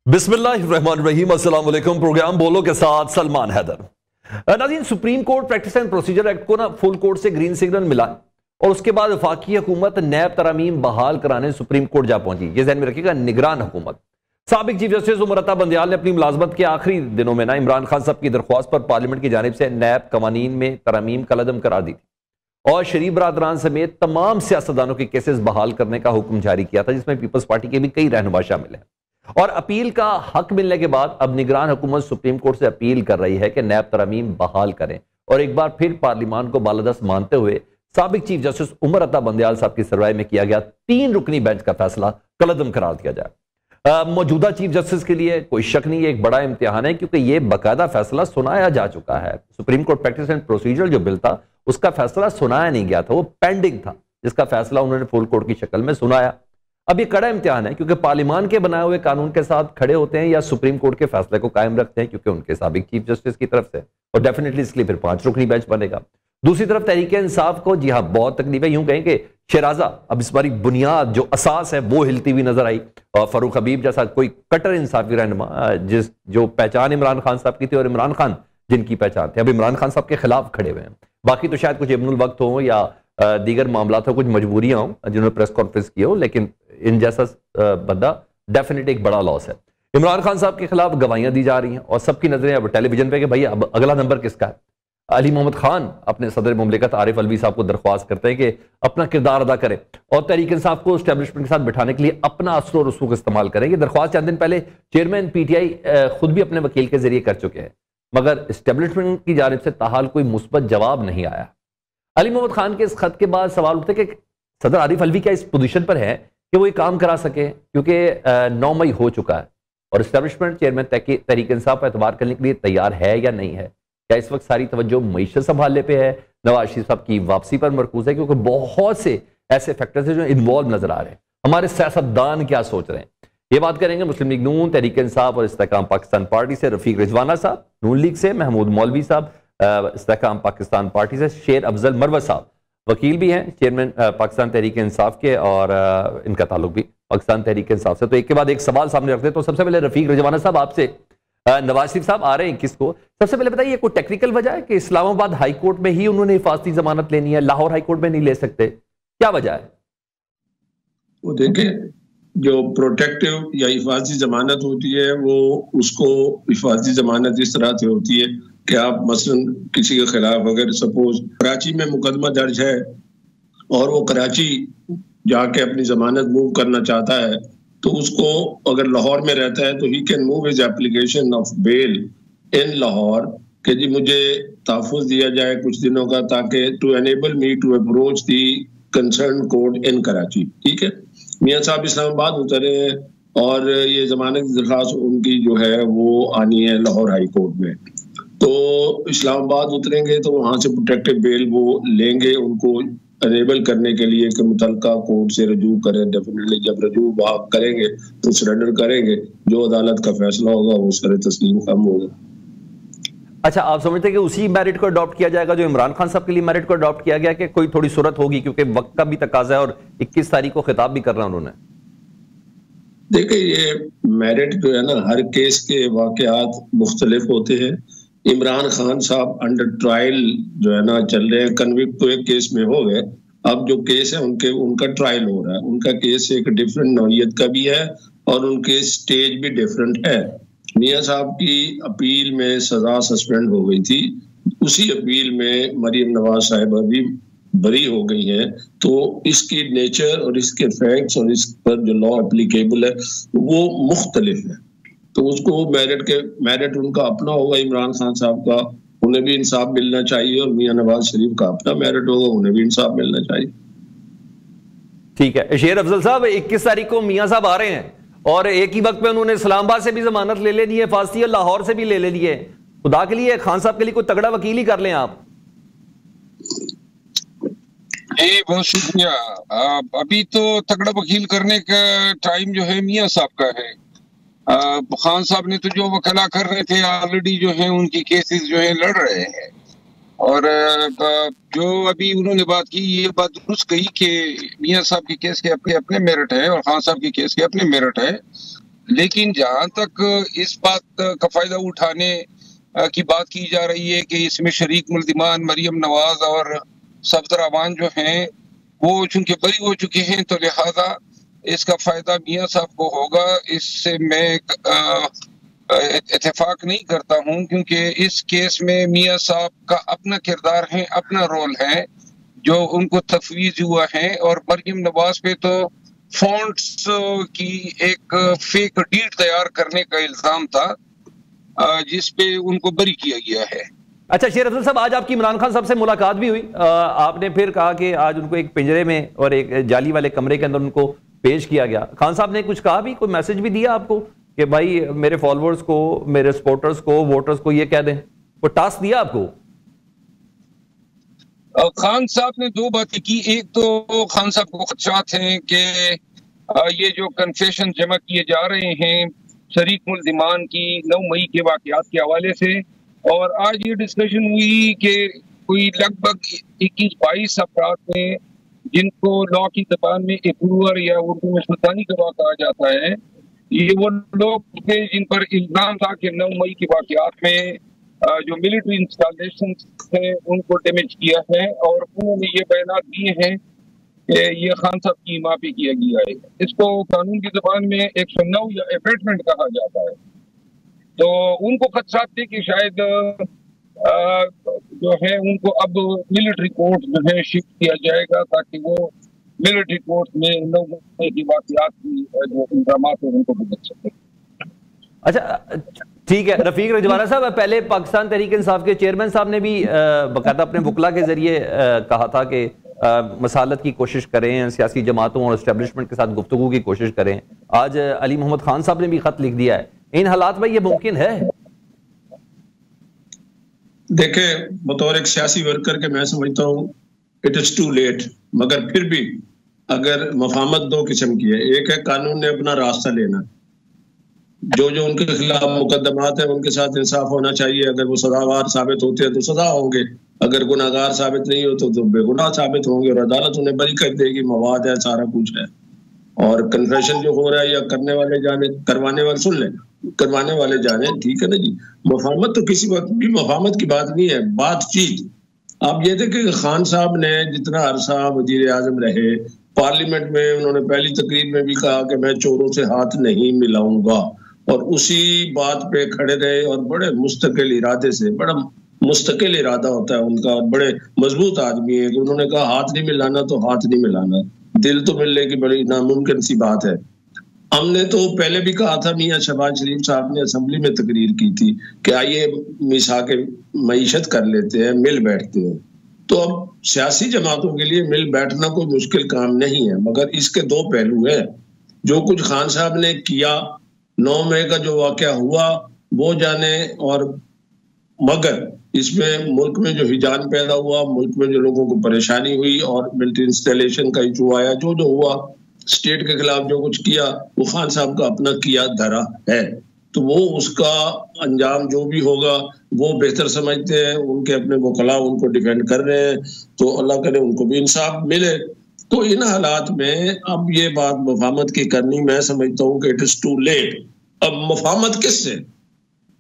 बिस्मिल्लाहिर्रहमानिर्रहीम, अस्सलाम वालेकुम। प्रोग्राम बोलो के साथ सलमान हैदर। नाज़रीन, supreme court practice and procedure act को ना फुल कोर्ट से ग्रीन सिग्नल मिला और उसके बाद वफाकी हुकूमत नैब तरामीम बहाल कराने सुप्रीम कोर्ट जा पहुंची। ये ध्यान में रखिएगा, निगरान हुकूमत। साबिक चीफ जस्टिस उमर अता बंदयाल ने अपनी मुलाजमत के आखिरी दिनों में ना इमरान खान साहब की दरख्वास्त पर पार्लियामेंट की जानिब से नैब कवानीन में तरामीम कलअदम करार दी थी और शरीफ बरादरान समेत तमाम सियासतदानों के केसेस बहाल करने का हुक्म जारी किया था, जिसमें पीपल्स पार्टी के भी कई रहनुमा शामिल हैं। और अपील का हक मिलने के बाद अब निगरान हुकूमत सुप्रीम कोर्ट से अपील कर रही है कि नैब तरामीम बहाल करें और एक बार फिर पार्लियामान को बालादस्त मानते हुए साबिक चीफ जस्टिस उमर अता बंदयाल साहब की सरवाई में किया गया 3 रुकनी बेंच का फैसला कलअदम करार दिया जाए। मौजूदा चीफ जस्टिस के लिए कोई शक नहीं, एक बड़ा इम्तिहान है, क्योंकि यह बाकायदा फैसला सुनाया जा चुका है। Supreme court practice and procedure जो बिल था उसका फैसला सुनाया नहीं गया था, वो पेंडिंग था, जिसका फैसला उन्होंने फुल कोर्ट की शक्ल में सुनाया। अब ये कड़ा इम्तिहान है, क्योंकि पार्लियामान के बनाए हुए कानून के साथ खड़े होते हैं या सुप्रीम कोर्ट के फैसले को कायम रखते हैं, क्योंकि उनके साबिक चीफ जस्टिस की तरफ से, और डेफिनेटली इसलिए फिर 5 रुकनी बेंच बनेगा। दूसरी तरफ तहरीके इंसाफ को, जी हाँ, बहुत तकलीफ है, यूं कहें कि शराजा अब इस बारी बुनियाद जो असास है वो हिलती हुई नजर आई। और फरूख हबीब जैसा कोई कट्टर इंसाफी रहनुमा, जो पहचान इमरान खान साहब की थी और इमरान खान जिनकी पहचान थी, अब इमरान खान साहब के खिलाफ खड़े हुए हैं। बाकी तो शायद कुछ इब्नुल वक्त हो या दीगर मामला हो, कुछ मजबूरियां हो जिन्होंने प्रेस कॉन्फ्रेंस की हो, लेकिन इन जैसा बंदा डेफिनेटली एक बड़ा लॉस है। इमरान खान साहब के खिलाफ गवाहियां दी जा रही हैं और सबकी नजरें अब टेलीविजन पे कि भाई अब अगला नंबर किसका है। अली मोहम्मद खान अपने सदर मुमलिकत आरिफ अलवी साहब को दरख्वास्त करते हैं कि अपना किरदार अदा करें और तहरीक इंसाफ को एस्टेब्लिशमेंट के साथ बिठाने के लिए अपना असर और रसूख इस्तेमाल करेंगे। दरख्वास्त चंद दिन पहले चेयरमैन पीटीआई खुद भी अपने वकील के जरिए कर चुके हैं, मगर एस्टेब्लिशमेंट की जानिब से ताहाल कोई मुस्बत जवाब नहीं आया। अली मोहम्मद खान के इस खत के बाद सवाल उठते कि सदर आरिफ अलवी क्या इस पोजीशन पर है कि वो ये काम करा सके, क्योंकि 9 मई हो चुका है और एस्टेब्लिशमेंट चेयरमैन तहरीक इंसाफ पर एतबार करने के लिए तैयार है या नहीं है। क्या इस वक्त सारी तवज्जो मईशत संभालने पे है, नवाज शरीफ साहब की वापसी पर मरकूज है, क्योंकि बहुत से ऐसे फैक्टर्स हैं जो इन्वॉल्व नजर आ रहे हैं। हमारे सियासतदान क्या सोच रहे हैं, ये बात करेंगे। मुस्लिम लीग नून, तहरीक इंसाफ और इस्तेहकाम पाकिस्तान पार्टी से रफीक रिजवाना साहब, नून लीग से महमूद मौलवी साहब, इस्तेहकाम पाकिस्तान पार्टी से शेर अफजल मरवत साहब, वकील भी हैं, चेयरमैन पाकिस्तान तहरीक इंसाफ के, और इनका ताल्लुक भी पाकिस्तान तहरीक इंसाफ से। तो एक के बाद एक सवाल सामने रखते हैं। तो सबसे पहले रफीक रिजवाना साहब आपसे, नवाज शरीफ साहब आ रहे हैं 21 को, सबसे पहले बताइए कोई टेक्निकल वजह है कि इस्लामाबाद हाई कोर्ट में ही उन्होंने हिफाजती जमानत लेनी है, लाहौर हाई कोर्ट में नहीं ले सकते, क्या वजह है? वो देखिए, जो प्रोटेक्टिव या हिफाजती जमानत होती है वो उसको हिफाजती जमानत इस तरह से होती है कि आप मसलन किसी के खिलाफ अगर सपोज कराची में मुकदमा दर्ज है और वो कराची जाके अपनी जमानत मूव करना चाहता है, तो उसको अगर लाहौर में रहता है तो he can move his application of bail in Lahore कि जी मुझे तहफ़्फ़ुज़ दिया जाए कुछ दिनों का, ताकि to enable me to approach the concern court in Karachi. ठीक है, मियाँ साहब इस्लामाबाद उतरे हैं और ये जमानत की दरख्वास्त उनकी जो है वो आनी है लाहौर हाई कोर्ट में। तो इस्लामाबाद उतरेंगे तो वहां से प्रोटेक्टिव बेल वो लेंगे, उनको अनेबल करने के लिए कि मुतलका कोर्ट से रजू करें। डेफिनेटली जब रजू आप करेंगे तो सरेंडर करेंगे, जो अदालत का फैसला होगा वो सरे तस्लीम कम होगा। अच्छा, आप समझते हैं कि उसी मेरिट को अडॉप्ट किया जाएगा जो इमरान खान साहब के लिए मेरिट को अडॉप्ट किया गया, कि कोई थोड़ी सूरत होगी, क्योंकि वक्त का भी तकाजा है और 21 तारीख को खिताब भी कर रहा उन्होंने? देखिए, ये मेरिट जो है ना, हर केस के वाकयात मुख्तलिफ होते हैं। इमरान खान साहब अंडर ट्रायल जो है ना चल रहे हैं, कन्विक्ट तो एक केस में हो गए, अब जो केस है उनका ट्रायल हो रहा है। उनका केस एक डिफरेंट नौइयत का भी है और उनके स्टेज भी डिफरेंट है। मियाँ साहब की अपील में सजा सस्पेंड हो गई थी, उसी अपील में मरीम नवाज साहिबा भी बरी हो गई है। तो इसकी नेचर और इसके फैक्ट्स और इस पर जो लॉ एप्लीकेबल है वो मुख्तलिफ है। तो उसको मेरिट उनका अपना होगा, इमरान खान साहब का, उन्हें भी इंसाफ मिलना चाहिए, और मियाँ नवाज शरीफ का अपना मेरिट होगा, उन्हें भी इंसाफ मिलना चाहिए। ठीक है, शेर अफजल साहब, 21 तारीख को मियाँ साहब आ रहे हैं और एक ही वक्त में उन्होंने इस्लामाबाद से भी जमानत ले लेनी है, फांसी और लाहौर से भी ले लेनी है। खुदा के लिए खान साहब के लिए कोई तगड़ा वकील ही कर लें आप। जी बहुत शुक्रिया। अभी तो तगड़ा वकील करने का टाइम जो है मियाँ साहब का है। खान साहब ने तो जो वकला कर रहे थे ऑलरेडी जो है उनकी केसेस जो है लड़ रहे हैं, और जो अभी उन्होंने बात की, ये बात दुरुस्त कही कि मियाँ साहब के केस के अपने अपने मेरिट है और खान साहब के केस के अपने मेरिट है। लेकिन जहां तक इस बात का फायदा उठाने की बात की जा रही है कि इसमें शरीक मुल्जिमान मरियम नवाज और सफदर अमान जो हैं वो चूंकि बरी हो चुके हैं, तो लिहाजा इसका फायदा मियां साहब को होगा। इससे मैं इत्तेफाक नहीं करता हूं, क्योंकि इस केस में मियां साहब का अपना किरदार है, अपना रोल है जो उनको तफवीज हुआ है। और मरियम नवाज पे तो फॉन्ट्स की एक फेक डीड तैयार करने का इल्जाम था, जिस पे उनको बरी किया गया है। अच्छा शेर अफजल साहब, आज आपकी इमरान खान साहब से मुलाकात भी हुई। आपने फिर कहा कि आज उनको एक पिंजरे में और एक जाली वाले कमरे के अंदर उनको पेश किया गया। खान साहब ने कुछ कहा भी, कोई मैसेज भी दिया आपको कि भाई मेरे फॉलोअर्स को, मेरे सपोर्टर्स को, वोटर्स को ये कह दें, कोई टास्क दिया आपको? खान साहब ने दो बातें की। एक तो खान साहब को खदशात हैं कि ये जो कन्फेशन जमा किए जा रहे हैं शरीक मुल्जिमान की 9 मई के वाकयात के हवाले से, और आज ये डिस्कशन हुई कि कोई लगभग 21-22 अफराद ने, जिनको लॉ की ज़बान में इक्रूअर या उर्दू में सुल्तानी गवाह कहा जाता है, ये वो लोग थे जिन पर इल्जाम था कि 9 मई के वाकयात में जो मिलिट्री इंस्टॉलेशन है उनको डैमेज किया है, और उन्होंने ये बयान दिए हैं कि ये खान साहब की इमा पे किया गया है। इसको कानून की ज़बान में 109 या अबेटमेंट कहा जाता है। तो उनको खदशात थे कि शायद जो है उनको अब मिलिट्री कोर्ट जो है शिफ्ट किया जाएगा, ताकि वो मिलिट्री कोर्ट में 9 मई की वाकयात की जो इल्जाम है उनको भुगत सके। अच्छा ठीक है रफीक रजवाना साहब, पहले पाकिस्तान तहरीक इंसाफ के चेयरमैन साहब ने भी बाकायदा अपने वकला के जरिए कहा था कि मसालत की कोशिश करें, सियासी जमातों और एस्टेब्लिशमेंट के साथ गुफ्तगू की कोशिश करें। आज अली मोहम्मद खान साहब ने भी खत लिख दिया है। इन हालात में ये मुमकिन है? देखे, बतौर एक सियासी वर्कर के मैं समझता हूँ इट इज टू लेट, मगर फिर भी अगर मफाहमत दो किस्म की है। एक है कानून ने अपना रास्ता लेना, जो जो उनके खिलाफ मुकदमात है उनके साथ इंसाफ होना चाहिए। अगर वो सजावार साबित होते हैं तो सजा होंगे, अगर गुनाहगार साबित नहीं होते तो बेगुनाह साबित होंगे और अदालत उन्हें बरी कर देगी। मवाद है, सारा कुछ है। और कन्फेशन जो हो रहा है या करने वाले जाने, करवाने वाले सुन ले, करवाने वाले जाने, ठीक है ना जी। मफाहमत तो किसी वक्त भी मफाहमत की बात नहीं है, बातचीत। आप ये देखें कि खान साहब ने जितना अरसा वजीर आजम रहे, पार्लियामेंट में उन्होंने पहली तकरीर में भी कहा कि मैं चोरों से हाथ नहीं मिलाऊंगा, और उसी बात पे खड़े रहे। और बड़े मुस्तकिल इरादे से, बड़ा मुस्तकिल इरादा होता है उनका, बड़े मजबूत आदमी है कि उन्होंने कहा हाथ नहीं मिलाना तो हाथ नहीं मिलाना, दिल तो मिलने की बड़ी नामुमकिन सी बात है। हमने तो पहले भी कहा था, मियां शहबाज शरीफ साहब ने असेंबली में तकरीर की थी कि आइए मिसा के मईशत कर लेते हैं, मिल बैठते हैं। तो अब सियासी जमातों के लिए मिल बैठना कोई मुश्किल काम नहीं है, मगर इसके दो पहलू है। जो कुछ खान साहब ने किया, 9 मई का जो वाकया हुआ वो जाने, और मगर इसमें मुल्क में जो हिजान पैदा हुआ, मुल्क में जो लोगों को परेशानी हुई और मिलिट्री इंस्टॉलेशन का इशू आया, जो जो हुआ, स्टेट के खिलाफ जो कुछ किया, वो खान साहब का अपना किया धरा है। तो वो उसका अंजाम जो भी होगा वो बेहतर समझते हैं। उनके अपने वकला उनको डिफेंड कर रहे हैं, तो अल्लाह करे उनको भी इंसाफ मिले। तो इन हालात में अब ये बात मफाहमत की करनी, मैं समझता हूँ कि इट इज टू लेट। अब मफाहमत किससे?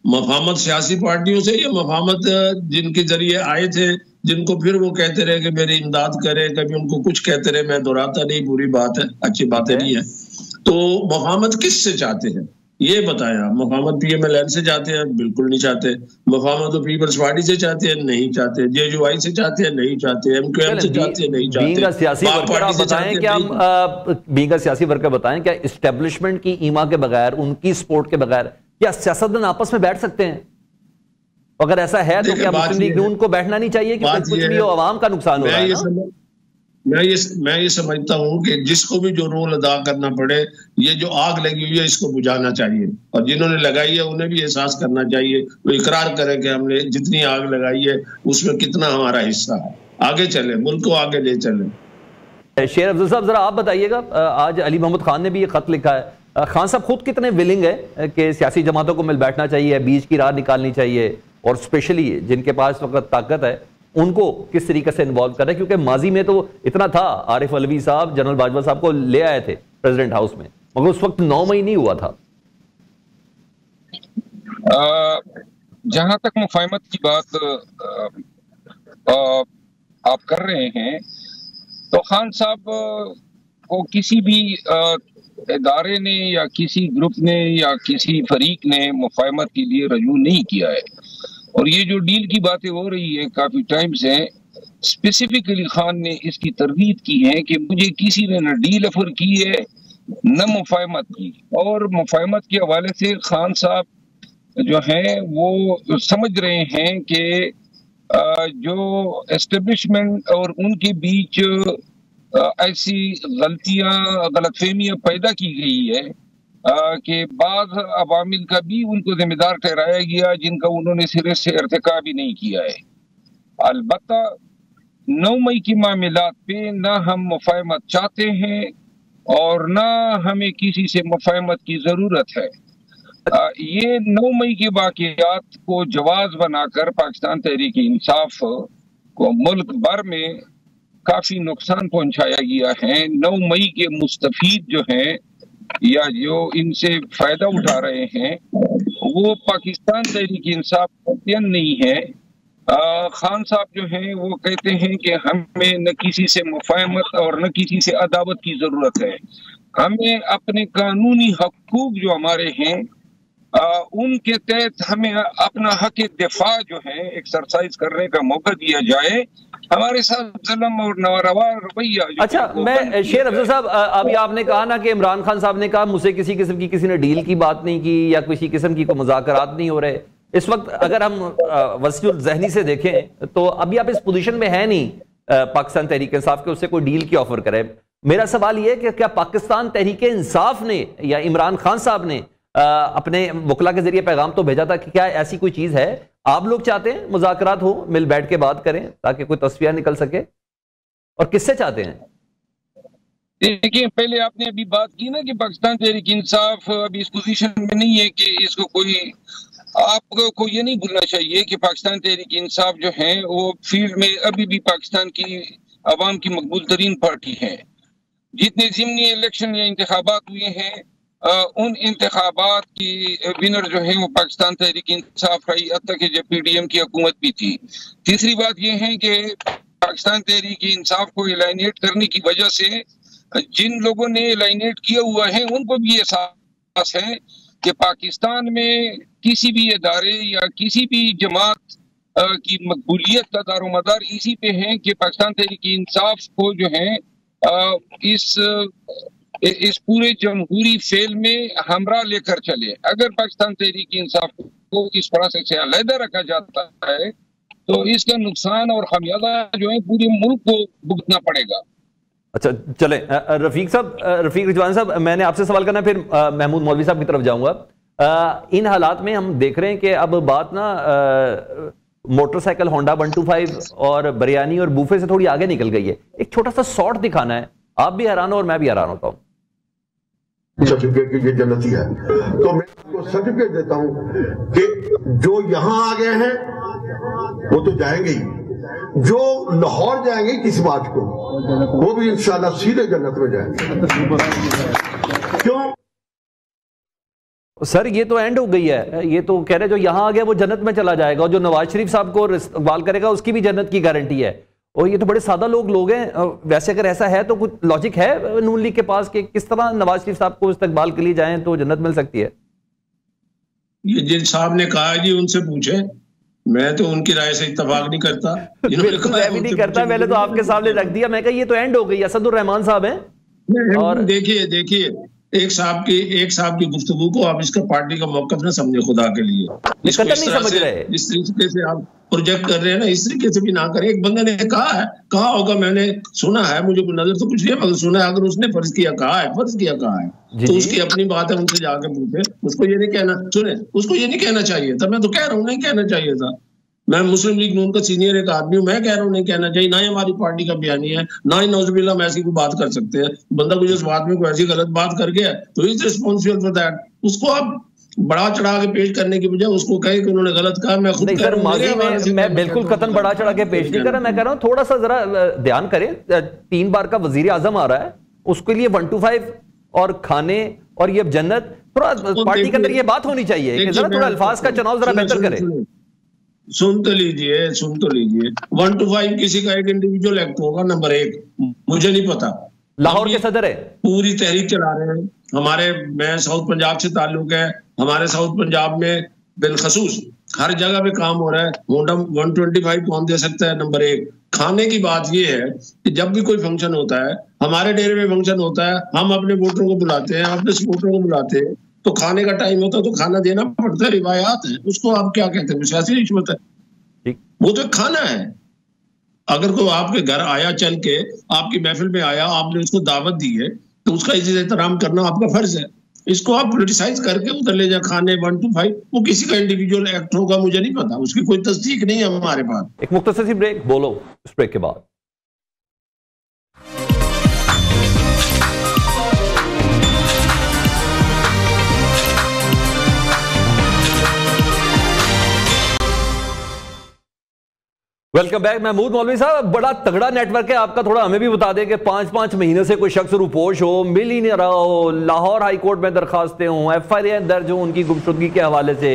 मफाहमत सियासी पार्टियों से, या मफाहमत जिनके जरिए आए थे, जिनको फिर वो कहते रहे कि मेरी इमदाद करे, कभी उनको कुछ कहते रहे, मैं दोहराता नहीं, बुरी बात है, अच्छी बातें नहीं है। तो मफाहमत किससे चाहते हैं ये बताएं आप? मफाहमत PMLN से चाहते हैं? बिल्कुल नहीं चाहते। मफाहमत तो पीपल्स पार्टी से चाहते हैं? नहीं चाहते। JUI से चाहते हैं? नहीं चाहते। MQM से चाहते हैं? नहीं चाहते। सियासी वर्कर बताएं क्या, बीइंग अ सियासी वर्कर बताएं क्या एस्टेब्लिशमेंट की ईमा के बगैर, उनकी सपोर्ट के बगैर क्या सियासतदान आपस में बैठ सकते हैं? अगर ऐसा है तो क्या मुस्लिम लीग नून को बैठना नहीं चाहिए? क्योंकि कुछ भी हो आवाम का नुकसान हो रहा है। मैं ये समझता हूँ कि जिसको भी जो रोल अदा करना पड़े, ये जो आग लगी हुई है इसको बुझाना चाहिए, और जिन्होंने लगाई है उन्हें भी एहसास करना चाहिए, वो इकरार करें कि हमने जितनी आग लगाई है उसमें कितना हमारा हिस्सा है। आगे चले, मुल्क को आगे ले चले। शेर अफजल साहब जरा आप बताइएगा, आज अली मोहम्मद खान ने भी ये खत लिखा है। खान साहब खुद कितने विलिंग है कि सियासी जमातों को मिल बैठना चाहिए, बीच की राह निकालनी चाहिए, और स्पेशली जिनके पास वक्त ताकत है उनको किस तरीके से इन्वॉल्व कर रहे हैं? क्योंकि माजी में तो इतना था, आरिफ अलवी साहब जनरल बाजवा साहब को ले आए थे प्रेसिडेंट हाउस में, मगर उस वक्त 9 मई नहीं हुआ था। जहां तक मुफाहमत की बात आप कर रहे हैं, तो खान साहब को किसी भी इदारे ने या किसी ग्रुप ने या किसी फरीक ने मुफाहमत के लिए रजू नहीं किया है। और ये जो डील की बातें हो रही है काफी टाइम से, स्पेसिफिकली खान ने इसकी तरदीद की है कि मुझे किसी ने न डील ऑफर की है न मुफाहमत की। और मुफाहमत के हवाले से खान साहब जो हैं वो समझ रहे हैं कि जो एस्टेब्लिशमेंट और उनके बीच ऐसी गलतियां, गलतफहमियां पैदा की गई है कि बाद अवामिल का भी उनको जिम्मेदार ठहराया गया जिनका उन्होंने सिरे से इर्तिकाब भी नहीं किया है। अलबत्ता 9 मई की मामलात पे ना हम मुफाहमत चाहते हैं और ना हमें किसी से मुफाहमत की जरूरत है। ये 9 मई के वाक़यात को जवाज बनाकर पाकिस्तान तहरीक इंसाफ को मुल्क भर में काफी नुकसान पहुंचाया गया है। 9 मई के मुस्तफीद जो हैं या जो इनसे फायदा उठा रहे हैं वो पाकिस्तान तहरीक इंसाफ नहीं है। खान साहब जो हैं वो कहते हैं कि हमें न किसी से मुफाहमत और न किसी से अदावत की जरूरत है, हमें अपने कानूनी हकूक जो हमारे हैं उनके तहत हमें अपना हक दिफा जो है एक्सरसाइज करने का मौका दिया जाए। हमारे साथ जुल्म और नारवा रवैया। अच्छा, मैं शेर अफजल साहब, अभी आपने कहा ना कि इमरान खान साहब ने कहा मुझसे किसी किस्म की किसी ने डील की बात नहीं की या किसी किस्म की कोई मुज़ाकरात नहीं हो रहे। इस वक्त अगर हम वसीउल ज़हनी से देखें तो अभी आप इस पोजीशन में है नहीं पाकिस्तान तहरीक इंसाफ के उससे कोई डील की ऑफर करे। मेरा सवाल यह है कि क्या पाकिस्तान तहरीक इंसाफ ने या इमरान खान साहब ने अपने वकला के जरिए पैगाम तो भेजा था कि क्या ऐसी कोई चीज है, आप लोग चाहते हैं मुज़ाकरात हो, मिल बैठ के बात करें ताकि कोई तस्वीर निकल सके, और किससे चाहते हैं? देखिए, पहले आपने अभी बात की ना कि पाकिस्तान तहरीक इंसाफ अभी इस पोजीशन में नहीं है कि इसको कोई, आपको ये नहीं भूलना चाहिए कि पाकिस्तान तहरीक इंसाफ जो है वो फील्ड में अभी भी पाकिस्तान की आवाम की मकबूल तरीन पार्टी है। जितने ज़िमनी इलेक्शन या इंतखाबात हुए हैं उन इंतखाबात की विनर जो है वो पाकिस्तान तहरीक इंसाफ रही, अब तक जब PDM की हुकूमत भी थी। तीसरी बात यह है कि पाकिस्तान तहरीक इंसाफ को एलाइनेट करने की वजह से जिन लोगों ने एलाइनेट किया हुआ है उनको भी एहसास है कि पाकिस्तान में किसी भी इदारे या किसी भी जमात की मकबूलियत का दारोमदार इसी पे है कि पाकिस्तान तहरीक इंसाफ को जो है इस पूरे जमहूरी फेल में हमरा लेकर चले। अगर पाकिस्तान तहरीक इंसाफ को इस प्रोसेस से अलहदा रखा जाता है तो इसका नुकसान और खामियाजा जो है पूरे मुल्क को भुगतना पड़ेगा। अच्छा, चलें रफीक रिजवान साहब, मैंने आपसे सवाल करना, फिर महमूद मौलवी साहब की तरफ जाऊंगा। इन हालात में हम देख रहे हैं कि अब बात ना मोटरसाइकिल होंडा 125 और बिरयानी और बूफे से थोड़ी आगे निकल गई है। एक छोटा सा शॉर्ट दिखाना है, आप भी हैरान हो और मैं भी हैरान होता हूँ। सर्टिफिकेट की ये जन्नती है, तो मैं आपको सर्टिफिकेट देता हूं कि जो यहां आ गए हैं वो तो जाएंगे ही, जो लाहौर जाएंगे किस बात को, वो भी इंशाल्लाह सीधे जन्नत में जाएंगे। क्यों सर, ये तो एंड हो गई है, ये तो कह रहे जो यहां आ गया वो जन्नत में चला जाएगा, और जो नवाज शरीफ साहब को इस्तकबाल करेगा उसकी भी जन्नत की गारंटी है। और ये तो बड़े सादा लोग हैं। वैसे अगर ऐसा है तो कुछ लॉजिक है नून लीग के पास कि किस तरह नवाज शरीफ साहब को इस्तकबाल के लिए जाएं तो जन्नत मिल सकती है? ये जिन साहब ने कहा जी उनसे पूछे, मैं तो उनकी राय से इत्तेफाक नहीं करता। बिल्कुल मैं भी नहीं करता, मैंने तो आपके सामने रख दिया। मैं कहा ये तो एंड हो गई। असदुर रहमान साहब हैं, और देखिए एक साहब की गुफ्तगू को आप इसका पार्टी का मौक़िफ़ न समझे, खुदा के लिए। इसको नहीं समझ रहे, जिस तरीके से आप प्रोजेक्ट कर रहे हैं ना, इस तरीके से भी ना करें। एक बंदे ने कहा होगा, मैंने सुना है, मुझे नजर तो कुछ नहीं है मगर सुना है। अगर उसने फर्ज किया कहा है तो उसकी अपनी बात है, उनसे जाके पूछे। उसको ये नहीं कहना, सुने, उसको ये नहीं कहना चाहिए था। मैं तो कह रहा हूँ नहीं कहना चाहिए था। मैं मुस्लिम लीग नून का सीनियर एक आदमी हूँ, मैं कह रहा हूँ नहीं कहना चाहिए। ना ही हमारी पार्टी का बयानी है, ना ही नौजुबिल्ला हम ऐसी कोई बात कर सकते हैं। बंदा कुछ इस बात में कोई ऐसी गलत बात कर गया तो इज रिस्पॉन्सिबल फॉर दैट। उसको आप बड़ा चढ़ा के पेश करने की बजाय उसको कहे कि उन्होंने गलत कहा। मैं खुद सर, माजी में मैं बिल्कुल कतन बड़ा चढ़ा के पेश नहीं कर रहा। मैं कह रहा हूँ थोड़ा सा जरा ध्यान करें। 3 बार का वजीर आजम आ रहा है, उसके लिए 125 और खाने और ये जन्नत, थोड़ा पार्टी के अंदर ये बात होनी चाहिए कि जरा थोड़ा अल्फाज का चुनाव जरा बेहतर करे। सुन तो लीजिए 1 to 5 किसी का एक इंडिविजुअल एक्ट होगा। नंबर 1 मुझे नहीं पता, लाहौर के सदर है, पूरी तहरीक चला रहे हैं हमारे। मैं साउथ पंजाब से ताल्लुक है, हमारे साउथ पंजाब में बिलखसूस हर जगह पे काम हो रहा है। मोडम 125 कौन दे सकता है? नंबर 1। खाने की बात ये है कि जब भी कोई फंक्शन होता है, हमारे डेरे में फंक्शन होता है, हम अपने वोटरों को बुलाते हैं, अपने सपोर्टरों को बुलाते हैं, तो खाने का टाइम होता है तो खाना देना पड़ता है, रिवायात है। उसको आप क्या कहते हैं? सियासी रिश्वत है, वो तो खाना है। अगर कोई आपके घर आया, चल के आपकी महफिल में आया, आपने उसको दावत दी है, तो उसका इज्जत एहतराम करना आपका फर्ज है। इसको आप क्रिटिसाइज करके उधर ले जा खाने 1 to 5, वो किसी का इंडिविजुअल एक्ट होगा, मुझे नहीं पता, उसकी कोई तस्दीक नहीं है हमारे पास। एक मुख्तसर सी ब्रेक, बोलो इस ब्रेक के बाद। Welcome back. महमूद मौलवी साहब, बड़ा तगड़ा नेटवर्क है आपका, थोड़ा हमें भी बता दें कि 5-5 महीने से कोई शख्स रूपोश हो, मिल ही नहीं रहा हो, लाहौर हाई कोर्ट में दरखास्तें हों, FIR दर्ज हो उनकी गुमशुदगी के हवाले से,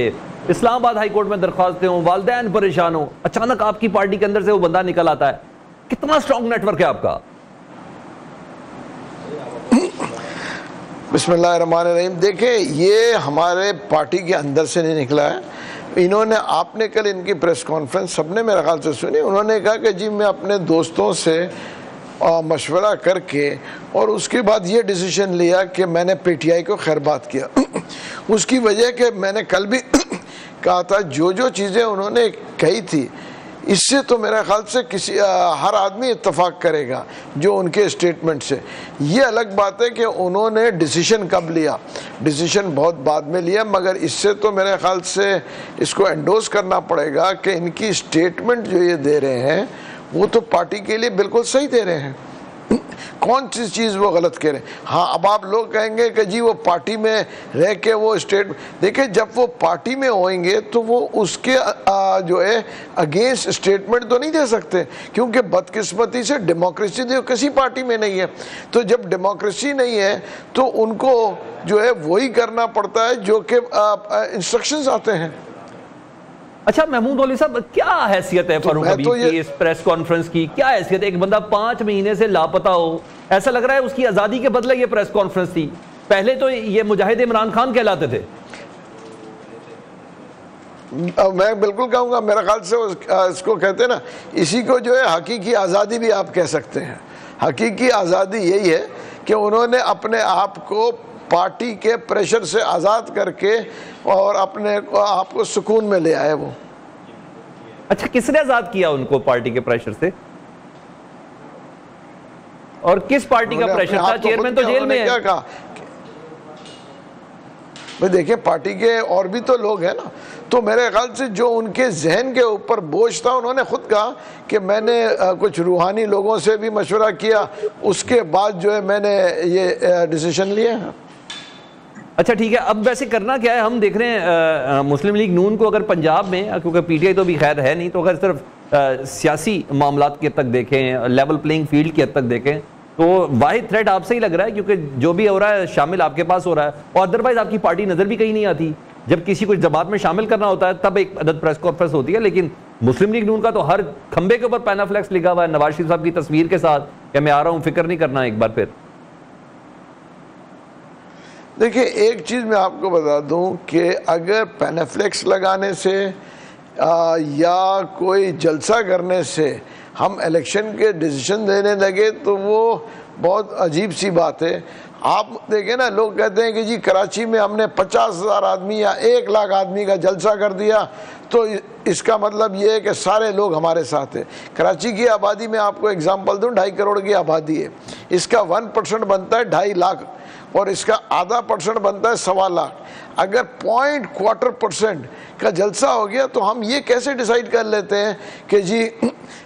इस्लामाबाद हाई कोर्ट में दरखास्तें हों, वालिदैन परेशान हो, अचानक आपकी पार्टी के अंदर से वो बंदा निकल आता है। कितना स्ट्रॉन्ग नेटवर्क है आपका? बिस्मिल्लाहिर्रहमानिर्रहीम। देखिए, ये हमारे पार्टी के अंदर से नहीं निकला है। इन्होंने, आपने कल इनकी प्रेस कॉन्फ्रेंस सबने मेरे ख्याल से सुनी, उन्होंने कहा कि जी मैं अपने दोस्तों से मशवरा करके और उसके बाद ये डिसीजन लिया कि मैंने PTI को खैरबाद किया। उसकी वजह कि मैंने कल भी कहा था, जो जो चीज़ें उन्होंने कही थी, इससे तो मेरे ख्याल से हर आदमी इत्तफाक करेगा जो उनके स्टेटमेंट से। ये अलग बात है कि उन्होंने डिसीजन कब लिया, डिसीजन बहुत बाद में लिया, मगर इससे तो मेरे ख्याल से इसको एंडोर्स करना पड़ेगा कि इनकी स्टेटमेंट जो ये दे रहे हैं वो तो पार्टी के लिए बिल्कुल सही दे रहे हैं। कौन सी चीज़ वो गलत कह रहे हैं? हाँ, अब आप लोग कहेंगे कि जी वो पार्टी में रह के वो स्टेट, देखिए जब वो पार्टी में होंगे तो वो उसके जो है अगेंस्ट स्टेटमेंट तो नहीं दे सकते, क्योंकि बदकिस्मती से डेमोक्रेसी तो किसी पार्टी में नहीं है। तो जब डेमोक्रेसी नहीं है तो उनको जो है वही करना पड़ता है जो कि इंस्ट्रक्शंस आते हैं। अच्छा महमूद मौलवी साहब, क्या हैसियत है फारूक हबीब की इस प्रेस कॉन्फ्रेंस की? क्या हैसियत है? एक बंदा 5 महीने से लापता हो, ऐसा लग रहा है उसकी आजादी के बदले ये प्रेस कॉन्फ्रेंस थी। पहले तो ये मुजाहिद इमरान खान कहलाते थे। मैं बिल्कुल कहूँगा, मेरे ख्याल से इसको कहते हैं ना, इसी को जो है हकीकी आज़ादी भी आप कह सकते हैं। हकीकी आज़ादी यही है कि उन्होंने अपने आप को पार्टी के प्रेशर से आज़ाद करके और अपने आप को सुकून में ले आए वो। अच्छा, किसने आज़ाद किया उनको पार्टी के प्रेशर से? और किस पार्टी का प्रेशर था? चेयरमैन तो जेल में है। क्या कहा भाई, देखिए पार्टी के और भी तो लोग हैं ना, तो मेरे ख्याल से जो उनके जहन के ऊपर बोझ था, उन्होंने खुद कहा कि मैंने कुछ रूहानी लोगों से भी मशवरा किया, उसके बाद जो है मैंने ये डिसीजन लिया है। अच्छा ठीक है, अब वैसे करना क्या है? हम देख रहे हैं मुस्लिम लीग नून को अगर पंजाब में, क्योंकि PTI तो भी खैर है नहीं, तो अगर सिर्फ सियासी मामलात की हद तक देखें, लेवल प्लेइंग फील्ड की हद तक देखें, तो वाहिद थ्रेट आपसे ही लग रहा है, क्योंकि जो भी हो रहा है शामिल आपके पास हो रहा है, और अदरवाइज आपकी पार्टी नजर भी कहीं नहीं आती। जब किसी को जमात में शामिल करना होता है तब एक अदद प्रेस कॉन्फ्रेंस होती है, लेकिन मुस्लिम लीग नून का तो हर खंबे के ऊपर पैनाफ्लेक्स लिखा हुआ है नवाज शरीफ साहब की तस्वीर के साथ कि मैं आ रहा हूं, फिक्र नहीं करना। एक बार फिर देखिए, एक चीज़ मैं आपको बता दूं कि अगर पैनाफ्लेक्स लगाने से या कोई जलसा करने से हम इलेक्शन के डिसीजन देने लगे तो वो बहुत अजीब सी बात है। आप देखें ना, लोग कहते हैं कि जी कराची में हमने 50,000 आदमी या 1 लाख आदमी का जलसा कर दिया, तो इसका मतलब ये है कि सारे लोग हमारे साथ हैं। कराची की आबादी में आपको एग्जांपल दूं, 2.5 करोड़ की आबादी है, इसका 1% बनता है 2.5 लाख और इसका आधा % बनता है 1.25 लाख। अगर 0.25% का जलसा हो गया तो हम ये कैसे डिसाइड कर लेते हैं कि जी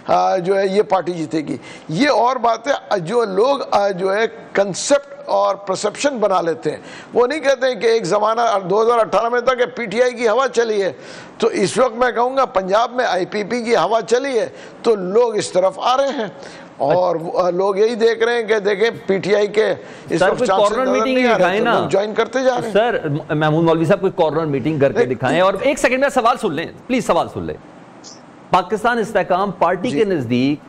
जो है ये पार्टी जीतेगी? ये और बात है, जो लोग जो है कंसेप्ट और परसेप्शन बना लेते हैं, वो नहीं कहते हैं कि एक ज़माना 2018 में था कि PTI की हवा चली है, तो इस वक्त मैं कहूँगा पंजाब में IPP की हवा चली है, तो लोग इस तरफ आ रहे हैं। और लोग यही देख रहे हैं कि देखें पीटीआई के इस वक्त कॉर्नर मीटिंग दिखाएं ना, ज्वाइन करते जा रहे हैं। सर महमूद मौलवी साहब कोई कॉर्नर मीटिंग करके दिखाएं। और एक सेकंड में सवाल सुन लें प्लीज, सवाल सुन लें। पाकिस्तान इस्तेहकाम पार्टी के नजदीक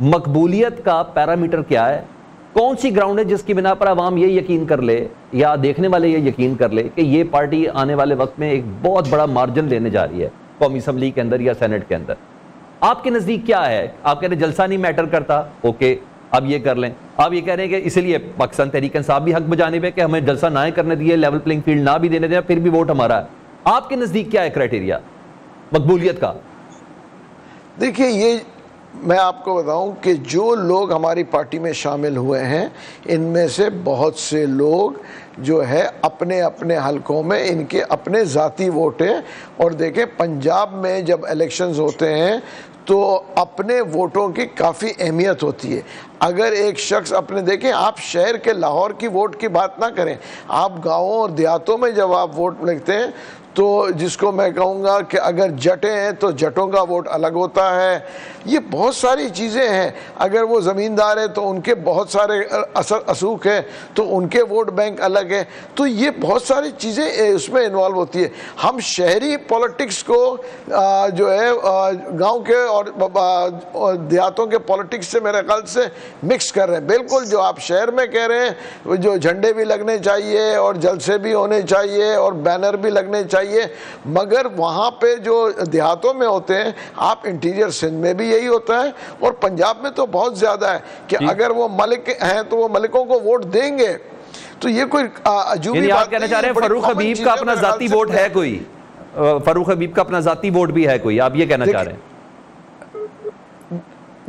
मकबूलियत का पैरामीटर क्या है? कौन सी ग्राउंड है जिसकी बिना पर आवाम ये यकीन कर ले या देखने वाले ये यकीन कर ले कि ये पार्टी आने वाले वक्त में एक बहुत बड़ा मार्जिन लेने जा रही है कौमी असम्बली के अंदर या सेनेट के अंदर? आपके नजदीक क्या है? आप कह रहे जलसा नहीं मैटर करता, ओके अब ये कर लें। आप ये कह रहे हैं कि इसलिए पाकिस्तान तहरीक इंसाफ भी हक बजाने पे कि हमें जलसा ना करने दिए, लेवल प्लेइंग फील्ड ना भी देने दिया, फिर भी वोट हमारा है। आपके नजदीक क्या है क्राइटेरिया मकबूलियत का? देखिए, ये मैं आपको बताऊं कि जो लोग हमारी पार्टी में शामिल हुए हैं इनमें से बहुत से लोग जो है अपने अपने हलकों में इनके अपने ज़ाती वोट हैं। और देखें, पंजाब में जब इलेक्शंस होते हैं तो अपने वोटों की काफ़ी अहमियत होती है। अगर एक शख्स अपने, देखें आप शहर के लाहौर की वोट की बात ना करें, आप गाँवों और देहातों में जब आप वोट लिखते हैं तो जिसको मैं कहूँगा कि अगर जटें हैं तो जटों का वोट अलग होता है। ये बहुत सारी चीज़ें हैं। अगर वो ज़मींदार है तो उनके बहुत सारे असूख है तो उनके वोट बैंक अलग है। तो ये बहुत सारी चीज़ें उसमें इन्वॉल्व होती है। हम शहरी पॉलिटिक्स को जो है गांव के और देहातों के पॉलिटिक्स से मेरे ख्याल से मिक्स कर रहे हैं। बिल्कुल जो आप शहर में कह रहे हैं, जो झंडे भी लगने चाहिए और जलसे भी होने चाहिए और बैनर भी लगने चाहिए, मगर वहाँ पे जो देहातों में होते हैं, आप इंटीरियर सिंध में भी यही होता है और पंजाब में तो बहुत ज़्यादा है कि अगर वो मलिक हैं तो वो मलिकों को वोट देंगे। तो ये कोई अजूबी बात कहना चाह रहे हैं फरूख हबीब का अपना जाती वोट है कोई? फरूख हबीब का अपना जाती वोट भी है कोई? आप ये कहना चाह रहे हैं?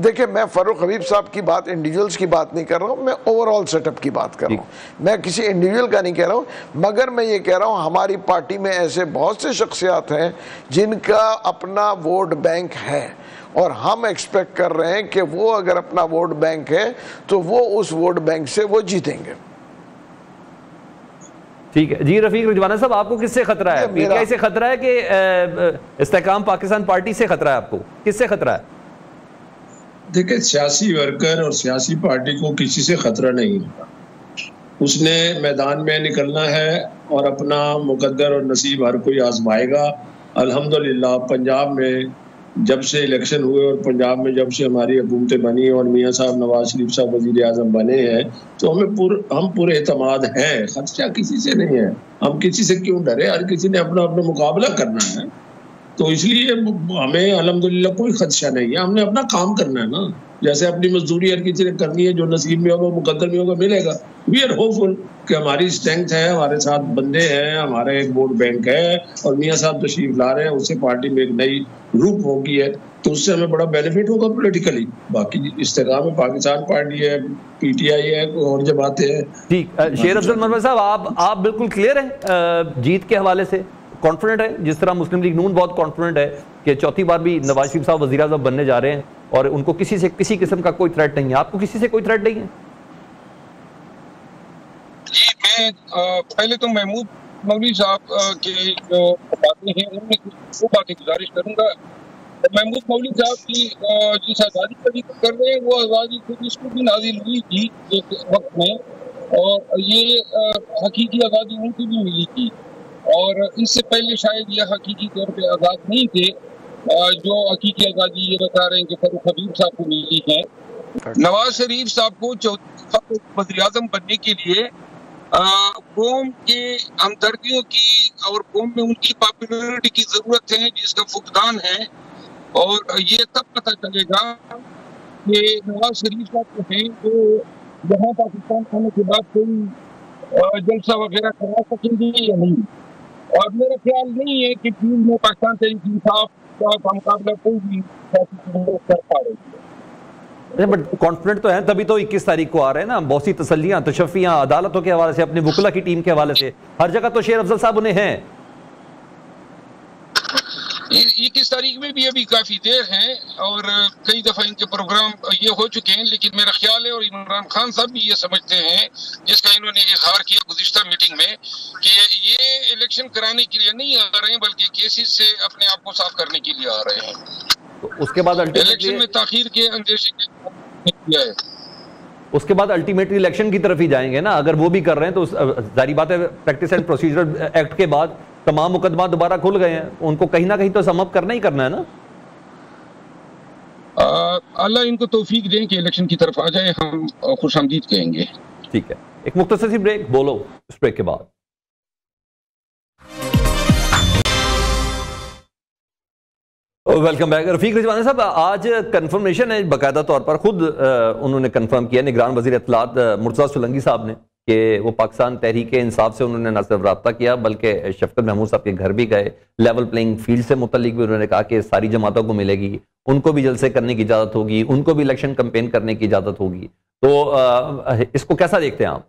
देखिए, मैं फरूख हबीब साहब की बात, इंडिविजुअल्स की बात नहीं कर रहा हूँ, मैं ओवरऑल सेटअप की बात कर रहा हूँ। मैं किसी इंडिविजुअल का नहीं कह रहा हूँ, मगर मैं ये कह रहा हूँ हमारी पार्टी में ऐसे बहुत से शख्सियात हैं जिनका अपना वोट बैंक है और हम एक्सपेक्ट कर रहे हैं कि वो अगर अपना वोट बैंक है तो वो उस वोट बैंक से वो जीतेंगे। ठीक है जी। रफीक रिजवाना साहब, आपको किससे खतरा है? पीटीआई से खतरा है कि इस्तेहकाम पाकिस्तान पार्टी से खतरा है? आपको किससे खतरा है? देखिए, सियासी वर्कर और सियासी पार्टी को किसी से खतरा नहीं है। उसने मैदान में निकलना है और अपना मुकद्दर और नसीब हर कोई आजमाएगा। अल्हम्दुलिल्लाह पंजाब में जब से इलेक्शन हुए और पंजाब में जब से हमारी हुकूमतें बनी और मियाँ साहब नवाज शरीफ साहब वज़ीर आज़म बने हैं तो हम पूरे एतमाद हैं। खदशा किसी से नहीं है। हम किसी से क्यों डरे? हर किसी ने अपना अपना मुकाबला करना है, तो इसलिए हमें अल्हम्दुलिल्लाह कोई खदशा नहीं है। हमने अपना काम करना है ना, जैसे अपनी मजदूरी हर किसी ने करनी है, जो नसीब में होगा मुकद्दर में होगा मिलेगा। वी आर होपफुल कि हमारी स्ट्रेंथ है, हमारे साथ बंदे हैं, हमारा एक वोट बैंक है और मियाँ साहब तशरीफ ला रहे हैं, उससे पार्टी में एक नई रूप होगी है तो उससे हमें बड़ा बेनिफिट होगा पॉलिटिकली। बाकी इस्तेकाम में पाकिस्तान पार्टी है, पीटीआई है और जमातें हैं। ठीक, शेर अफजल मरवत साहब, आप बिल्कुल क्लियर हैं जीत के हवाले से? कॉन्फिडेंट है? जिस तरह मुस्लिम लीग नून बहुत कॉन्फिडेंट है कि चौथी बार भी नवाज शरीफ साहब वज़ीर आज़म बनने जा रहे हैं और उनको किसी से किसी किस्म का कोई थ्रेट नहीं है। आपको किसी से कोई थ्रेट नहीं है? जी, मैं पहले तो महमूद मौलवी साहब के जो बातें हैं उनमें वो बातें गुजारिश करूंगा। महमूद मौलवी साहब की जिस आज़ादी का जिक्र कर रहे हैं वो आज़ादी खुद इसको भी नाजिल हुई थी एक वक्त में और ये हकीकी आज़ादी उनको भी मिली थी और इससे पहले शायद ये हकीकी तौर पे आज़ाद नहीं थे जो हकीकी आज़ादी ये बता रहे हैं कि फरूख हबीब साहब को मिली है। नवाज शरीफ साहब को वज़ीर आज़म बनने के लिए कौम के हमदर्दियों की और कौम में उनकी पॉपुलरिटी की जरूरत है जिसका फुकदान है और ये तब पता चलेगा कि नवाज शरीफ साहब को हैं तो यहाँ पाकिस्तान आने के बाद कोई जलसा वगैरह करा सकेंगे या नहीं। और मेरा ख्याल नहीं है कि टीम में पाकिस्तान तहरीक इंसाफ का मुकाबला कोई भी कर पा रही है। बट कॉन्फिडेंट तो है, तभी तो 21 तारीख को आ रहे हैं ना। बहुत सी तसल्लियां, तशफ़ियां अदालतों के हवाले से, अपने वुकला की टीम के हवाले से, हर जगह तो शेर अफजल साहब उन्हें हैं। 21 तारीख में भी अभी काफी देर है और कई दफा इनके प्रोग्राम ये हो चुके हैं, लेकिन मेरा ख्याल है और इमरान खान साहब भी ये समझते हैं जिसका इन्होंने इजहार किया गुज़िश्ता मीटिंग में कि ये इलेक्शन कराने के लिए नहीं आ रहे हैं बल्कि केसेस से अपने आप को साफ करने के लिए आ रहे हैं। तो उसके बाद इलेक्शन में ताखीर के अंदेशे किया है। उसके बाद अल्टीमेटली इलेक्शन की तरफ ही जाएंगे ना। अगर वो भी कर रहे हैं तो जारी बात है प्रैक्टिस एंड प्रोसीजर एक्ट के बाद तमाम मुकदमा दोबारा खुल गए हैं, उनको कहीं ना कहीं तो सम अप करना ही करना है ना। अल्लाह इनको तौफीक दें कि इलेक्शन की तरफ आ जाए, हम खुशामदीद कहेंगे। ठीक है, एक मुख्तसर सी ब्रेक, बोलो इस ब्रेक के बाद। Welcome back. रफीक रिजवानी साहब, आज कंफर्मेशन है बाकायदा तौर पर, खुद उन्होंने कंफर्म किया निगरान वजीर इत्तलात मुर्तज़ा सोलंकी साहब ने कि वो पाकिस्तान तहरीक इंसाफ से उन्होंने न सिर्फ रब्ता किया बल्कि शफकत महमूद साहब के घर भी गए। लेवल प्लेइंग फील्ड से मुतल्लिक भी उन्होंने कहा कि सारी जमातों को मिलेगी, उनको भी जलसे करने की इजाज़त होगी, उनको भी इलेक्शन कैंपेन करने की इजाज़त होगी। तो इसको कैसा देखते हैं आप?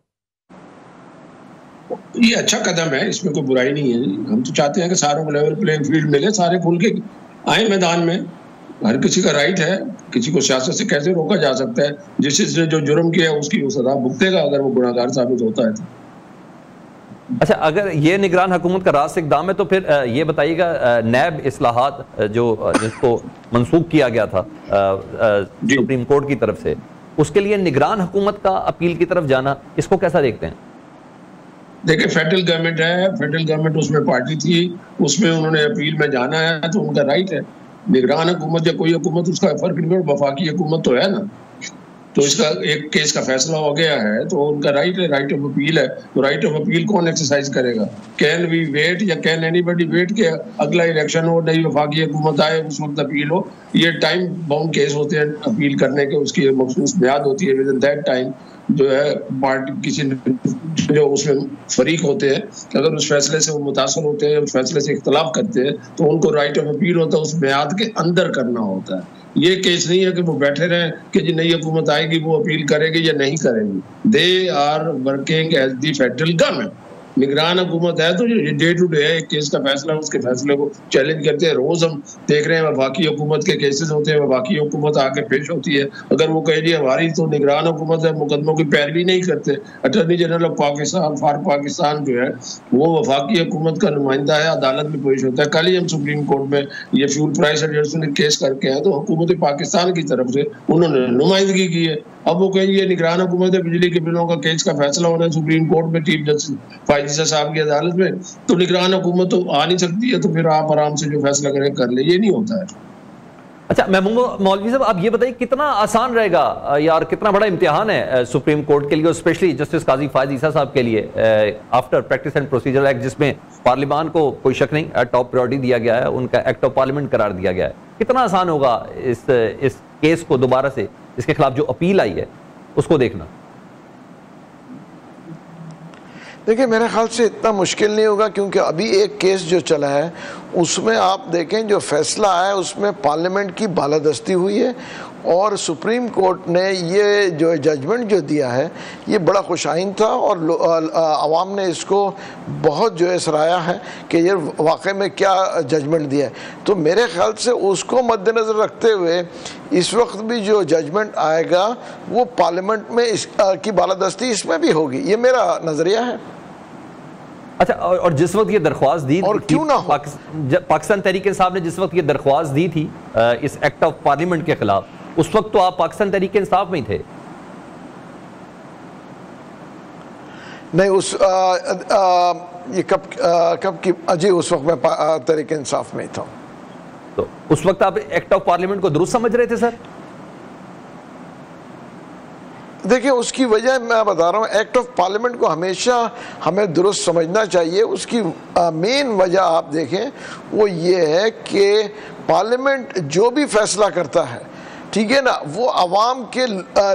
ये अच्छा कदम है, इसमें कोई बुराई नहीं है। हम तो चाहते हैं कि सारों को लेवल प्लेइंग फील्ड मिले, सारे खुल के आए मैदान में। हर किसी का राइट है, किसी को सियासत से कैसे रोका जा सकता है। जिसने जो जुर्म किया उसकी वो सजा भुगतेगा अगर वो गुनाहगार साबित होता है तो। अच्छा, अगर ये निगरान हुकूमत का रास्त इक़दाम है तो फिर ये बताइएगा, नैब इस्लाहात जो जिसको मंसूख किया गया था सुप्रीम कोर्ट की तरफ से, उसके लिए निगरान हुकूमत का अपील की तरफ जाना, इसको कैसा देखते हैं? देखिए, फेडरल गवर्नमेंट है, फेडरल गवर्नमेंट उसमें पार्टी थी, उसमें उन्होंने अपील में जाना है तो उनका राइट है। निगरान हुकूमत या कोई हुकूमत, उसका फर्क नहीं है, वफाकी हुकूमत तो है ना। तो इसका एक केस का फैसला हो गया है तो उनका राइट है, राइट ऑफ अपील है। तो राइट ऑफ अपील कौन एक्सरसाइज करेगा? कैन वी वेट या कैन एनीबडी वेट के अगला इलेक्शन हो, नई वफाकी हुकूमत आए, उस वक्त अपील हो? ये टाइम बाउंड केस होते हैं अपील करने के, उसकी मखसूस मियाद होती है। विद इन दैट टाइम जो है पार्टी किसी जो उसमें फरीक होते हैं, अगर उस फैसले से वो मुतासर होते हैं, उस फैसले से इख्तलाफ करते हैं तो उनको राइट ऑफ अपील होता है, उस मियाद के अंदर करना होता है। ये केस नहीं है कि वो बैठे रहें कि जी नई हुकूमत आएगी वो अपील करेगी या नहीं करेगी। They are working as the federal government. निगरान हुकूमत है तो डे टू डे एक केस का फैसला, उसके फैसले को चैलेंज करते हैं। रोज हम देख रहे हैं वफाकी हुकूमत के केसेस होते हैं, वफाकी हुकूमत आके पेश होती है। अगर वो कहे जी हमारी तो निगरान हुकूमत है, मुकदमों की पैरवी नहीं करते। Attorney general of Pakistan for Pakistan जो है वो वफाकी हुकूमत का नुमाइंदा है, अदालत में पेश होता है। कल ही हम सुप्रीम कोर्ट में ये फ्यूल प्राइस एडजस्टमेंट ने केस करके हैं तो हुकूमत पाकिस्तान की तरफ से उन्होंने नुमाइंदगी की है। अब वो कहेंगे निगरान हुकूमत है, बिजली के बिलों का केस का फैसला होना है सुप्रीम कोर्ट में, चीफ जस्टिस फाइज़ साहब की अदालत में, तो निगरान हुकूमत तो आ नहीं सकती है। तो फिर आप आराम से जो फैसला करें कर ले, ये नहीं होता है। अच्छा महमूद मौलवी साहब, आप ये बताइए कितना आसान रहेगा यार, कितना बड़ा इम्तिहान है सुप्रीम कोर्ट के लिए और स्पेशली जस्टिस काजी फायद ईसा साहब के लिए after practice and procedure act, जिसमें पार्लियामान को कोई शक नहीं टॉप प्रायोरिटी दिया गया है, उनका एक्ट ऑफ पार्लियामेंट करार दिया गया है। कितना आसान होगा इस केस को दोबारा से, इसके खिलाफ जो अपील आई है उसको देखना? देखिए, मेरे ख्याल से इतना मुश्किल नहीं होगा क्योंकि अभी एक केस जो चला है उसमें आप देखें जो फैसला आया उसमें पार्लियामेंट की बालादस्ती हुई है और सुप्रीम कोर्ट ने ये जो जजमेंट जो दिया है ये बड़ा खुशाइन था और आवाम ने इसको बहुत जो है सराहा है कि ये वाकई में क्या जजमेंट दिया है। तो मेरे ख्याल से उसको मद्देनज़र रखते हुए इस वक्त भी जो जजमेंट आएगा वो पार्लियामेंट में की बालादस्ती इसमें भी होगी, ये मेरा नज़रिया है। अच्छा, और जिस वक्त ये दरख्वास्त दी और क्यों ना हो, पाकिस्तान तहरीक इंसाफ ने जिस वक्त ये दरख्वास्त दी थी इस एक्ट ऑफ पार्लियामेंट के खिलाफ, उस वक्त तो आप पाकिस्तान तहरीक इंसाफ में ही थे? नहीं, उस ये कब की अजी उस वक्त मैं तहरीक इंसाफ में ही था। तो उस वक्त आप एक्ट ऑफ पार्लियामेंट को दुरुस्त समझ रहे थे सर? देखिए, उसकी वजह मैं बता रहा हूँ, एक्ट ऑफ पार्लियामेंट को हमेशा हमें दुरुस्त समझना चाहिए। उसकी मेन वजह आप देखें वो ये है कि पार्लियामेंट जो भी फैसला करता है, ठीक है ना, वो आवाम के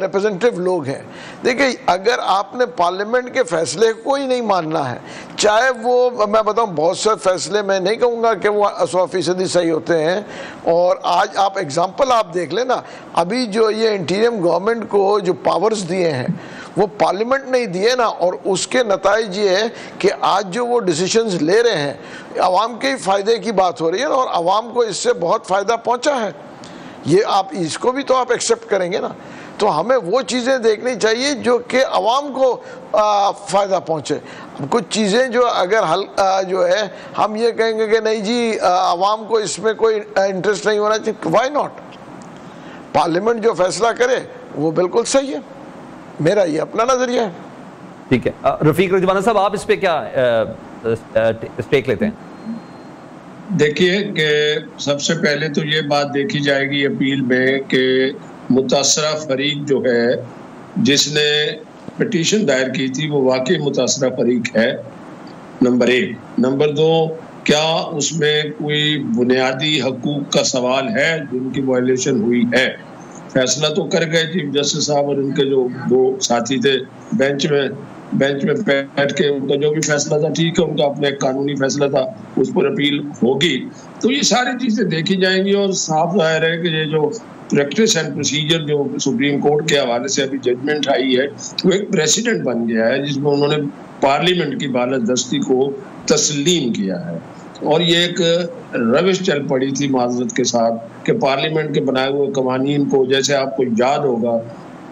रिप्रेजेंटेटिव लोग हैं। देखिए, अगर आपने पार्लियामेंट के फैसले को ही नहीं मानना है, चाहे वो मैं बताऊं बहुत से फैसले मैं नहीं कहूँगा कि वो 100% सही होते हैं। और आज आप एग्जांपल आप देख लें ना, अभी जो ये इंटीरियम गवर्नमेंट को जो पावर्स दिए हैं वो पार्लियामेंट नहीं दिए ना, और उसके नताइज ये है कि आज जो वो डिसीशंस ले रहे हैं आवाम के फ़ायदे की बात हो रही है और आवाम को इससे बहुत फ़ायदा पहुँचा है। ये आप इसको भी तो आप एक्सेप्ट करेंगे ना। तो हमें वो चीज़ें देखनी चाहिए जो कि आवाम को फ़ायदा पहुँचे। कुछ चीज़ें जो अगर जो है हम ये कहेंगे कि नहीं जी आवाम को इसमें कोई इंटरेस्ट नहीं होना चाहिए, वाई नॉट? पार्लियामेंट जो फैसला करे वो बिल्कुल सही है, मेरा ये अपना नजरिया है। ठीक है, रफीक रजवाना साहब, आप इस पे क्या स्टेक लेते हैं? देखिए कि सबसे पहले तो ये बात देखी जाएगी अपील में कि मुतासरा फरीक जो है जिसने पिटीशन दायर की थी वो वाकई मुतासरा फरीक है, नंबर 1। नंबर 2, क्या उसमें कोई बुनियादी हकूक का सवाल है जिनकी वायलेशन हुई है? फैसला तो कर गए चीफ जस्टिस साहब और उनके जो 2 साथी थे बेंच में बैठ के, उनका जो भी फैसला था ठीक है, उनका अपना एक कानूनी फैसला था, उस पर अपील होगी। तो ये सारी चीजें देखी जाएंगी और साफ जाहिर है कि ये जो प्रैक्टिस एंड प्रोसीजर जो सुप्रीम कोर्ट के हवाले से अभी जजमेंट आई है वो एक प्रेसिडेंट बन गया है जिसमें उन्होंने पार्लियामेंट की बालादस्ती को तस्लीम किया है। और ये एक रविश चल पड़ी थी माजरत के साथ कि पार्लियामेंट के बनाए हुए कवानीन को, जैसे आपको याद होगा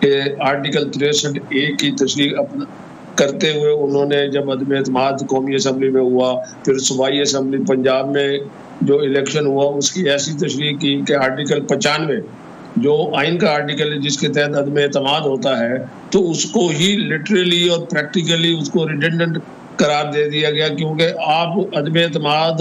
कि आर्टिकल 63A की तशरीह करते हुए उन्होंने जब अदम एतमाद कौमी असम्बली में हुआ, फिर सूबाई असम्बली पंजाब में जो इलेक्शन हुआ उसकी ऐसी तशरीह की कि आर्टिकल 95 जो आइन का आर्टिकल है जिसके तहत अदम एतमाद होता है, तो उसको ही लिटरली और प्रैक्टिकली उसको रिडेंडेंट करार दे दिया गया, क्योंकि आप अदम एतमाद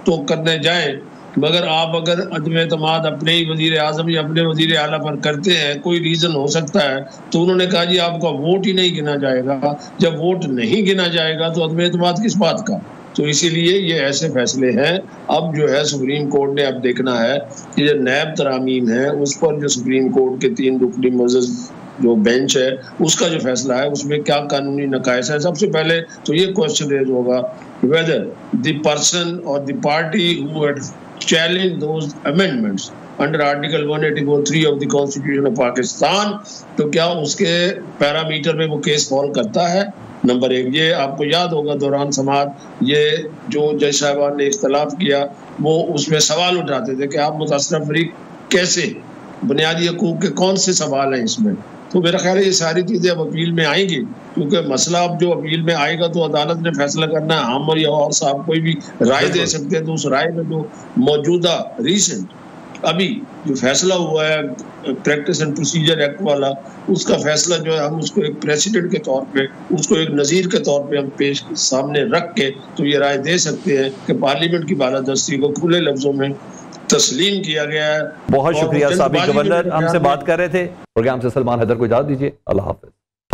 तो करने जाएं मगर आप अगर अदम एतमाद अपने ही वजीर आजम या अपने वजीर आला पर करते हैं, कोई रीजन हो सकता है, तो उन्होंने कहा जी आपका वोट ही नहीं गिना जाएगा। जब वोट नहीं गिना जाएगा तो अदम एतमाद किस बात का? तो इसीलिए ये ऐसे फैसले हैं। अब जो है सुप्रीम कोर्ट ने अब देखना है कि जो नैब तरामीम है उस पर जो सुप्रीम कोर्ट के 3 रुकनी मज़ीद जो बेंच है उसका जो फैसला है उसमें क्या कानूनी नकाइस है। सबसे पहले तो ये क्वेश्चन रेज होगा वेदर द पर्सन और the party who had challenge those amendments under article 184(3) of the constitution of Pakistan, तो क्या उसके पैरामीटर में वो केस फॉल करता है? नंबर 1 ये आपको याद होगा दौरान समात ये जो जज साहबान ने इख्तलाफ किया वो उसमें सवाल उठाते थे कि आप मुतासरा फरीक कैसे, बुनियादी हकूक के कौन से सवाल हैं इसमें। तो मेरा ख्याल है ये सारी चीज़ें अब अपील में आएंगी, क्योंकि मसला अब जो अपील में आएगा तो अदालत ने फैसला करना है। हम और साहब कोई भी राय दे सकते हैं, तो उस राय में जो मौजूदा रिसेंट अभी जो फैसला हुआ है प्रैक्टिस एंड प्रोसीजर एक्ट वाला, उसका फैसला जो है हम उसको एक प्रेसिडेंट के तौर पे, उसको एक नज़ीर के तौर पे हम पेश सामने रख के तो ये राय दे सकते हैं कि पार्लियामेंट की बालादस्ती को खुले लफ्जों में तस्लीम किया गया है। बहुत शुक्रिया साबिक गवर्नर, हमसे बात कर रहे थे। प्रोग्राम से सलमान हैदर को इजाजत दीजिए। अल्लाह हाफिज।